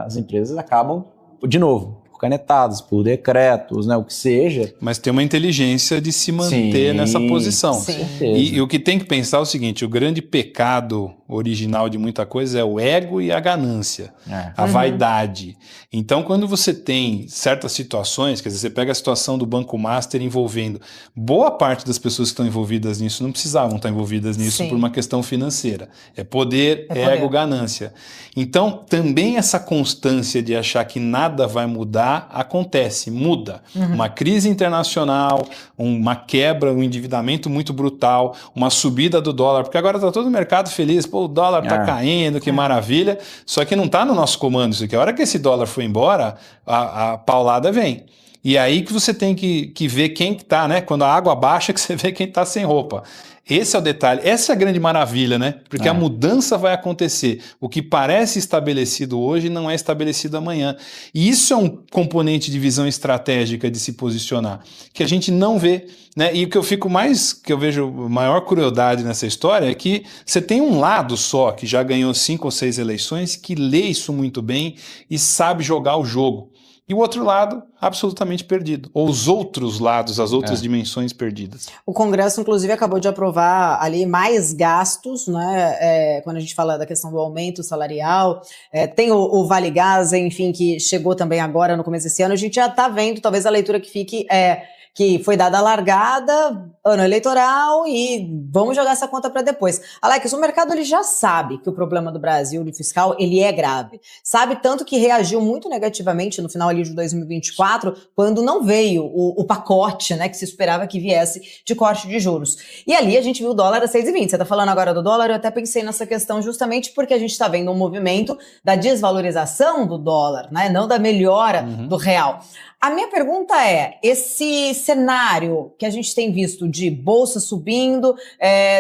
As empresas acabam, de novo, por canetadas, por decretos, né? O que seja. Mas tem uma inteligência de se manter nessa posição. Sim. E o que tem que pensar é o seguinte, o grande pecado original de muita coisa é o ego e a ganância, a vaidade. Então, quando você tem certas situações, quer dizer, você pega a situação do Banco Master envolvendo, boa parte das pessoas que estão envolvidas nisso não precisavam estar envolvidas nisso por uma questão financeira. É poder, ego, ganância. Então, também essa constância de achar que nada vai mudar, acontece, muda. Uma crise internacional, uma quebra, um endividamento muito brutal, uma subida do dólar, porque agora está todo o mercado feliz, pô, o dólar está caindo, que maravilha, só que não está no nosso comando isso aqui. A hora que esse dólar for embora, a paulada vem. E aí que você tem que ver quem que tá, né? Quando a água baixa, que você vê quem está sem roupa. Esse é o detalhe, essa é a grande maravilha, né? Porque a mudança vai acontecer. O que parece estabelecido hoje não é estabelecido amanhã. E isso é um componente de visão estratégica de se posicionar, que a gente não vê, né? E o que eu vejo maior crueldade nessa história é que você tem um lado só, que já ganhou 5 ou 6 eleições, que lê isso muito bem e sabe jogar o jogo. E o outro lado, absolutamente perdido. Ou os outros lados, as outras dimensões perdidas. O Congresso, inclusive, acabou de aprovar ali mais gastos, né? Quando a gente fala da questão do aumento salarial. Tem o Vale Gás, enfim, que chegou também agora no começo desse ano. A gente já está vendo, talvez a leitura que fique que foi dada a largada, ano eleitoral, e vamos jogar essa conta para depois. Alex, o mercado ele já sabe que o problema do Brasil de fiscal ele é grave. Sabe tanto que reagiu muito negativamente no final ali de 2024, quando não veio o pacote, né, que se esperava que viesse de corte de juros. E ali a gente viu o dólar a 6,20. Você está falando agora do dólar, eu até pensei nessa questão justamente porque a gente está vendo um movimento da desvalorização do dólar, né, não da melhora do real. A minha pergunta é, esse cenário que a gente tem visto de bolsa subindo,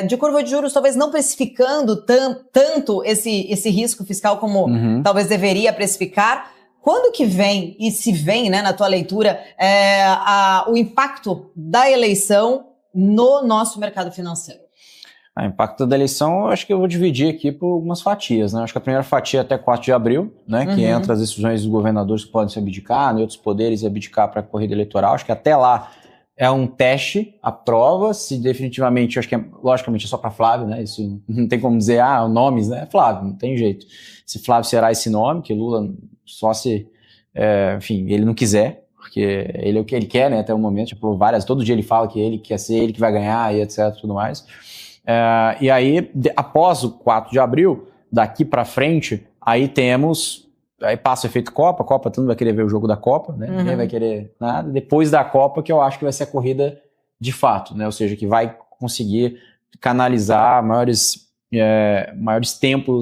de curva de juros talvez não precificando tanto esse risco fiscal como talvez deveria precificar, quando que vem, e se vem, né, na tua leitura, o impacto da eleição no nosso mercado financeiro? O impacto da eleição, eu acho que eu vou dividir aqui por algumas fatias, né? Acho que a primeira fatia é até 4 de abril, né? Que entra as decisões dos governadores que podem se abdicar, né? Outros poderes abdicar para a corrida eleitoral. Acho que até lá é um teste, a prova, se definitivamente, acho que logicamente é só para Flávio, né? Isso não tem como dizer, nomes, né? Flávio, não tem jeito. Se Flávio será esse nome, que Lula só se, enfim, ele não quiser, porque ele é o que ele quer, né? Até o momento, tipo, todo dia ele fala que ele quer ser, ele que vai ganhar e etc, tudo mais. E aí, após o 4 de abril, daqui para frente, aí temos Aí passa o efeito Copa, todo mundo vai querer ver o jogo da Copa, né? Ninguém vai querer nada. Depois da Copa, que eu acho que vai ser a corrida de fato, né? Ou seja, que vai conseguir canalizar maiores tempo,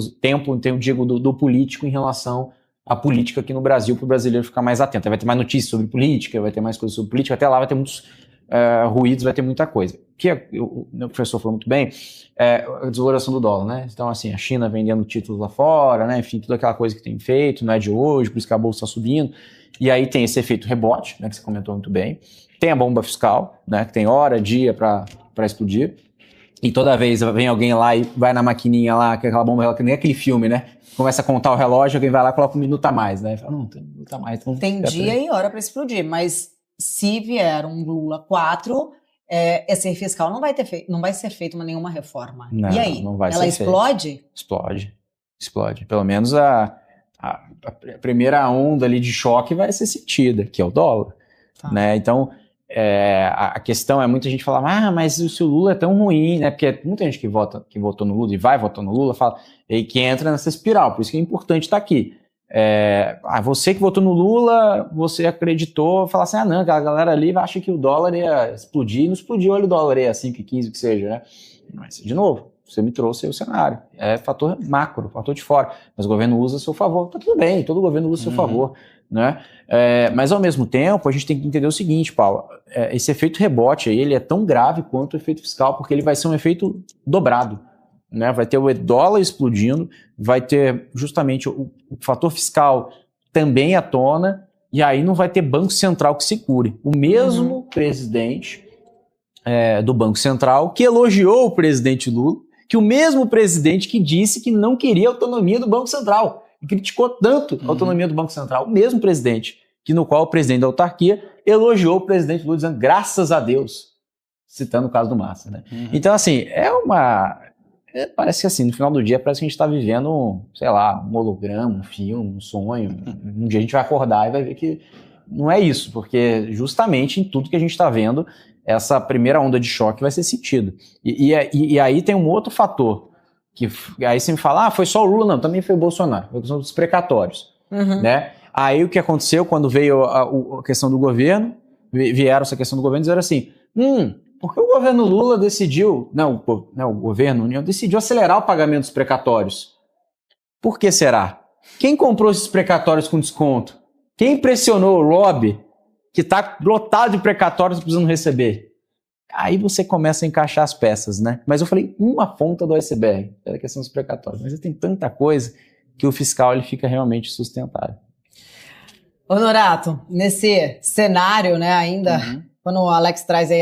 eu digo, do político em relação à política aqui no Brasil, para o brasileiro ficar mais atento. Vai ter mais notícias sobre política, vai ter mais coisas sobre política, até lá vai ter muitos ruídos, vai ter muita coisa. Que o professor falou muito bem, a desvalorização do dólar, né? Então, assim, a China vendendo títulos lá fora, né? Enfim, toda aquela coisa que tem feito, não é de hoje, por isso que a bolsa está subindo. E aí tem esse efeito rebote, né? Que você comentou muito bem. Tem a bomba fiscal, né? Que tem hora, dia para explodir. E toda vez vem alguém lá e vai na maquininha lá, aquela bomba, que nem aquele filme, né? Começa a contar o relógio, alguém vai lá e coloca um minuto a mais, né? Fala, não, tem um minuto a mais. Então tem dia e hora para explodir, mas se vier um Lula 4, esse fiscal não vai ser feito nenhuma reforma. Não, e aí? Não vai ela ser explode? Feito. Explode. Pelo menos a primeira onda ali de choque vai ser sentida, que é o dólar. Tá. Né? Então, a questão é muita gente falar, mas se o Lula é tão ruim, né? Porque muita gente que votou no Lula e vai votar no Lula, fala, e que entra nessa espiral, por isso que é importante estar aqui. Você que votou no Lula, você acreditou, fala assim, não, a galera ali acha que o dólar ia explodir, não explodiu, olha o dólar aí a 5,15, o que seja, né? Mas, de novo, você me trouxe aí o cenário, fator macro, fator de fora, mas o governo usa a seu favor, tá tudo bem, todo governo usa a seu favor, né? Mas ao mesmo tempo, a gente tem que entender o seguinte, Paulo, esse efeito rebote aí, ele é tão grave quanto o efeito fiscal, porque ele vai ser um efeito dobrado. Né, vai ter o dólar explodindo, vai ter justamente o fator fiscal também à tona, e aí não vai ter Banco Central que se cure. O mesmo presidente do Banco Central que elogiou o presidente Lula, que o mesmo presidente que disse que não queria autonomia do Banco Central, e criticou tanto a autonomia do Banco Central, o mesmo presidente, no qual o presidente da autarquia elogiou o presidente Lula, dizendo graças a Deus, citando o caso do Massa. Né? Então, assim, parece que assim, no final do dia, parece que a gente está vivendo, sei lá, um holograma, um filme, um sonho. Um dia a gente vai acordar e vai ver que não é isso, porque justamente em tudo que a gente está vendo, essa primeira onda de choque vai ser sentido. E aí tem um outro fator, que aí você me fala, foi só o Lula, não, também foi o Bolsonaro, foi a questão dos precatórios. Né? Aí o que aconteceu quando veio a questão do governo, vieram essa questão do governo, disseram assim, porque o governo Lula decidiu, o governo União decidiu acelerar o pagamento dos precatórios. Por que será? Quem comprou esses precatórios com desconto? Quem pressionou o lobby que está lotado de precatórios precisando receber? Aí você começa a encaixar as peças, né? Mas eu falei uma ponta do iceberg, era a questão dos precatórios. Mas tem tanta coisa que o fiscal ele fica realmente sustentável. Honorato, nesse cenário, né, ainda, quando o Alex traz aí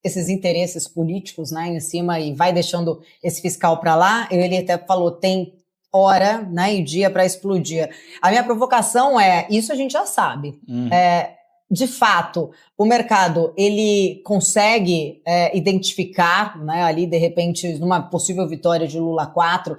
esses interesses políticos, né, em cima e vai deixando esse fiscal para lá, ele até falou, tem hora, né, e dia para explodir. A minha provocação isso a gente já sabe. De fato, o mercado, ele consegue identificar, né, ali, de repente, numa possível vitória de Lula 4,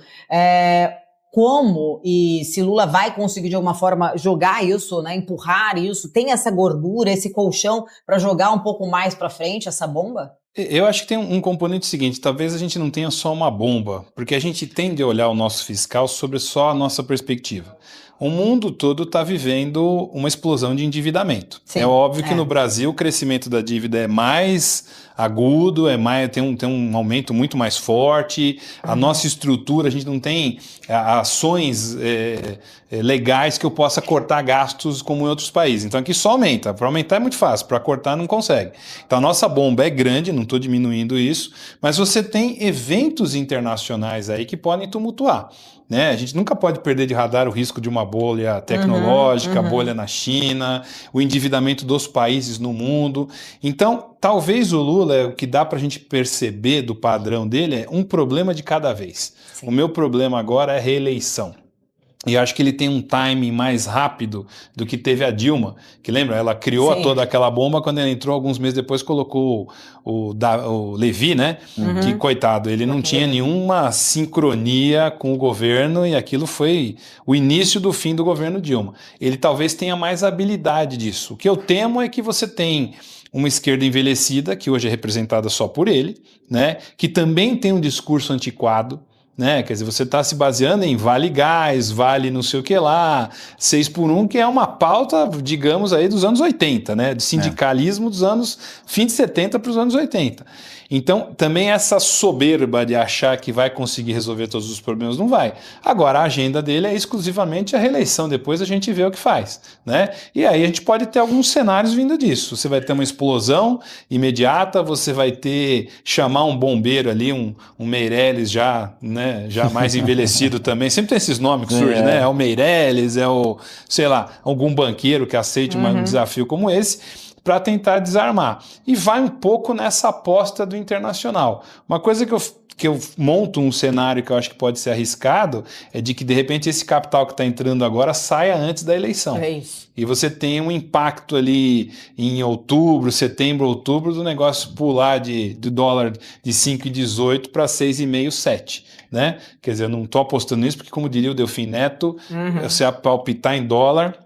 como e se Lula vai conseguir de alguma forma jogar isso, né, empurrar isso, tem essa gordura, esse colchão para jogar um pouco mais para frente essa bomba? Eu acho que tem um componente seguinte, talvez a gente não tenha só uma bomba, porque a gente tende a olhar o nosso fiscal sobre só a nossa perspectiva. O mundo todo está vivendo uma explosão de endividamento. Sim, é óbvio que no Brasil o crescimento da dívida é mais agudo, tem um aumento muito mais forte, a nossa estrutura, a gente não tem ações legais que eu possa cortar gastos como em outros países. Então aqui só aumenta, para aumentar é muito fácil, para cortar não consegue. Então a nossa bomba é grande, não estou diminuindo isso, mas você tem eventos internacionais aí que podem tumultuar. Né? A gente nunca pode perder de radar o risco de uma bolha tecnológica, bolha na China, o endividamento dos países no mundo. Então, talvez o Lula, o que dá para a gente perceber do padrão dele é um problema de cada vez. Sim. O meu problema agora é reeleição. E eu acho que ele tem um timing mais rápido do que teve a Dilma, que lembra, ela criou toda aquela bomba, quando ela entrou alguns meses depois colocou o Levi, né? Que, coitado, ele não tinha nenhuma sincronia com o governo e aquilo foi o início do fim do governo Dilma. Ele talvez tenha mais habilidade disso. O que eu temo é que você tem uma esquerda envelhecida, que hoje é representada só por ele, né? Que também tem um discurso antiquado, né? Quer dizer, você está se baseando em Vale Gás, Vale não sei o que lá, 6x1, que é uma pauta, digamos, aí dos anos 80, né? De sindicalismo dos anos fim de 70 para os anos 80. Então, também essa soberba de achar que vai conseguir resolver todos os problemas, não vai. Agora, a agenda dele é exclusivamente a reeleição, depois a gente vê o que faz, né? E aí a gente pode ter alguns cenários vindo disso. Você vai ter uma explosão imediata, você vai chamar um bombeiro ali, um Meirelles já, né, já mais envelhecido também, sempre tem esses nomes que surgem, né? É o Meirelles, é o, sei lá, algum banqueiro que aceite um desafio como esse, para tentar desarmar. E vai um pouco nessa aposta do internacional. Uma coisa que eu monto um cenário que eu acho que pode ser arriscado é de que, de repente, esse capital que está entrando agora saia antes da eleição. É isso. E você tem um impacto ali em outubro, setembro, outubro, do negócio pular do dólar de 5,18 para 6,5, 7. Né? Quer dizer, eu não estou apostando nisso, porque, como diria o Delfim Neto, você palpitar em dólar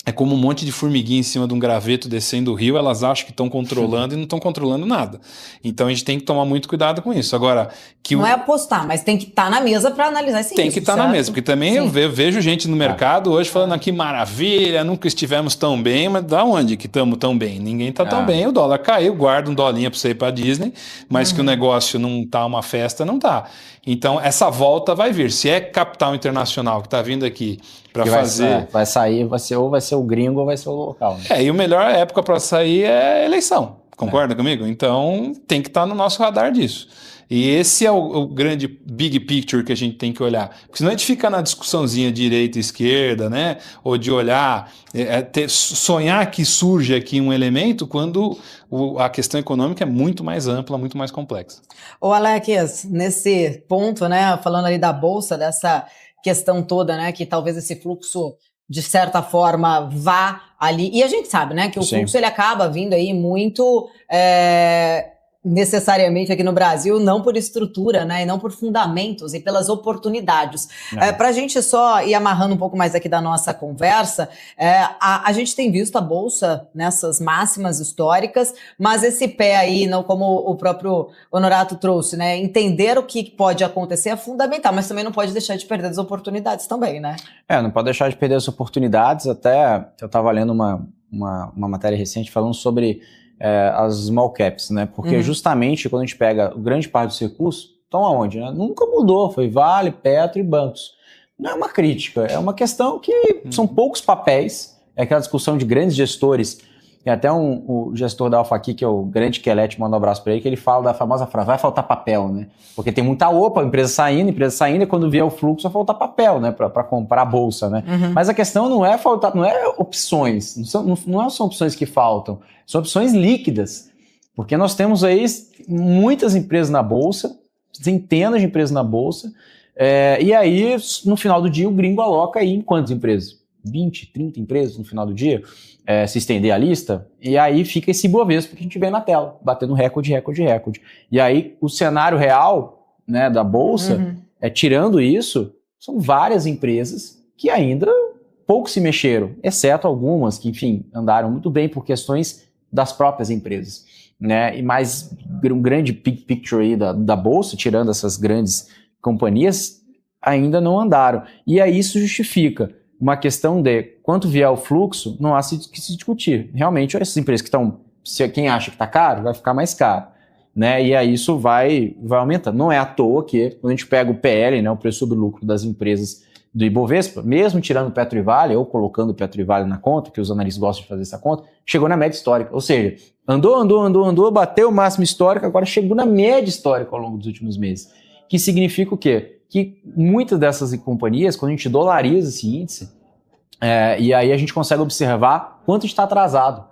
é como um monte de formiguinha em cima de um graveto descendo o rio, elas acham que estão controlando e não estão controlando nada. Então a gente tem que tomar muito cuidado com isso. Agora, não é apostar, mas tem que estar na mesa para analisar esse risco. Tem que estar na mesa, porque também eu vejo gente no mercado hoje falando que maravilha, nunca estivemos tão bem, mas da onde que estamos tão bem? Ninguém está tão bem, o dólar caiu, guarda um dolinha para você ir para Disney, mas que o negócio não está uma festa, não está. Então essa volta vai vir. Se é capital internacional que está vindo aqui para fazer... Vai sair, vai ser o gringo ou vai ser o local. Né? E a melhor época para sair é a eleição. Concorda comigo? Então tem que estar no nosso radar disso. E esse é o grande big picture que a gente tem que olhar. Porque senão a gente fica na discussãozinha direita e esquerda, né? Ou de olhar, sonhar que surge aqui um elemento quando a questão econômica é muito mais ampla, muito mais complexa. Ô Alex, nesse ponto, né? Falando ali da Bolsa, dessa questão toda, né? Que talvez esse fluxo, de certa forma, vá ali. E a gente sabe, né? Que o fluxo ele acaba vindo aí muito... necessariamente aqui no Brasil, não por estrutura, né, e não por fundamentos, e pelas oportunidades. Para a gente só ir amarrando um pouco mais aqui da nossa conversa, a gente tem visto a Bolsa nessas máximas históricas, mas esse pé aí, não, como o próprio Honorato trouxe, né, entender o que pode acontecer é fundamental, mas também não pode deixar de perder as oportunidades também, né? Não pode deixar de perder as oportunidades. Até eu estava lendo uma matéria recente falando sobre as small caps, né? Porque justamente quando a gente pega grande parte dos recursos, estão aonde? Né? Nunca mudou, foi Vale, Petro e bancos. Não é uma crítica, é uma questão que são poucos papéis, é aquela discussão de grandes gestores. Tem até o gestor da Alpha aqui, que é o grande Quelete, manda um abraço para ele, que ele fala da famosa frase, vai faltar papel, né? Porque tem muita OPA, empresa saindo, e quando vier o fluxo vai faltar papel, né? Para comprar a bolsa, né? Mas a questão não é faltar, não é opções, não são opções que faltam, são opções líquidas. Porque nós temos aí muitas empresas na bolsa, centenas de empresas na bolsa, e aí, no final do dia, o gringo aloca aí em quantas empresas? 20, 30 empresas no final do dia, se estender a lista, e aí fica esse Ibovespa que a gente vê na tela, batendo recorde. E aí o cenário real, né, da Bolsa, tirando isso, são várias empresas que ainda pouco se mexeram, exceto algumas que, enfim, andaram muito bem por questões das próprias empresas. Né? E mais um grande big picture aí da Bolsa, tirando essas grandes companhias, ainda não andaram. E aí isso justifica uma questão de quanto vier o fluxo, não há que se discutir. Realmente, essas empresas que estão, quem acha que está caro, vai ficar mais caro. Né? E aí isso vai aumentar. Não é à toa que, quando a gente pega o PL, né, o preço sobre lucro das empresas do Ibovespa, mesmo tirando o Petro e Vale, ou colocando o Petro e Vale na conta, que os analistas gostam de fazer essa conta, chegou na média histórica. Ou seja, andou, bateu o máximo histórico, agora chegou na média histórica ao longo dos últimos meses. Que significa o quê? Que muitas dessas companhias, quando a gente dolariza esse índice, e aí a gente consegue observar quanto está atrasado.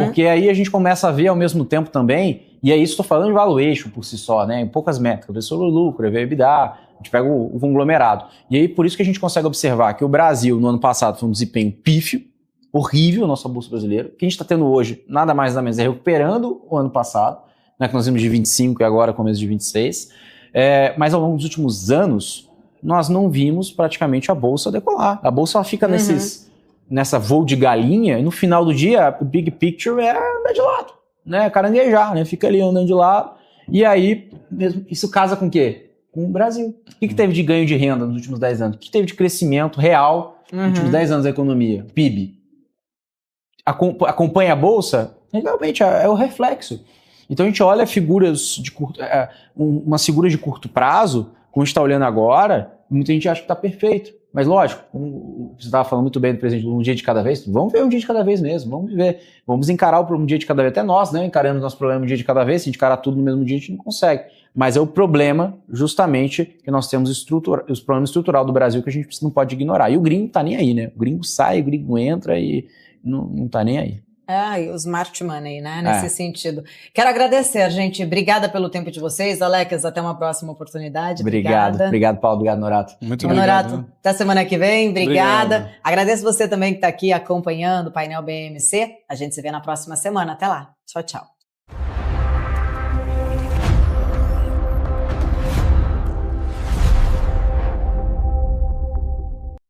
Porque aí a gente começa a ver ao mesmo tempo também, e aí isso estou falando de valuation por si só, né? Em poucas métricas, ver sobre o lucro, ver EBITDA, a gente pega o conglomerado. E aí por isso que a gente consegue observar que o Brasil no ano passado foi um desempenho pífio, horrível, nossa bolsa brasileira. O que a gente está tendo hoje, nada mais nada menos, é recuperando o ano passado, né? Que nós vimos de 25 e agora começo de 26. Mas ao longo dos últimos anos, nós não vimos praticamente a Bolsa decolar. A Bolsa ela fica nessa voo de galinha, e no final do dia, o big picture é andar de lado, né? Caranguejar, né? Fica ali andando de lado. E aí, isso casa com o quê? com o Brasil. O que teve de ganho de renda nos últimos 10 anos? O que teve de crescimento real nos últimos 10 anos da economia? PIB. Acompanha a Bolsa? Realmente é o reflexo. Então a gente olha figuras de umas figuras de curto prazo, como a gente está olhando agora, muita gente acha que está perfeito. Mas lógico, como você estava falando muito bem do presidente, um dia de cada vez, vamos ver um dia de cada vez mesmo, vamos viver, vamos encarar um dia de cada vez, até nós, né, encaramos nosso problema um dia de cada vez, se a gente encarar tudo no mesmo dia a gente não consegue. Mas é o problema, justamente, que nós temos os problemas estruturais do Brasil que a gente não pode ignorar. E o gringo tá nem aí, né? O gringo sai, o gringo entra e não tá nem aí. E o smart money, né, nesse sentido. Quero agradecer, gente. Obrigada pelo tempo de vocês. Alex, até uma próxima oportunidade. Obrigado, Paulo. Obrigado, Norato. Muito obrigado. Norato, até semana que vem. Obrigada. Obrigado. Agradeço você também que está aqui acompanhando o Painel BMC. A gente se vê na próxima semana. Até lá. Tchau, tchau.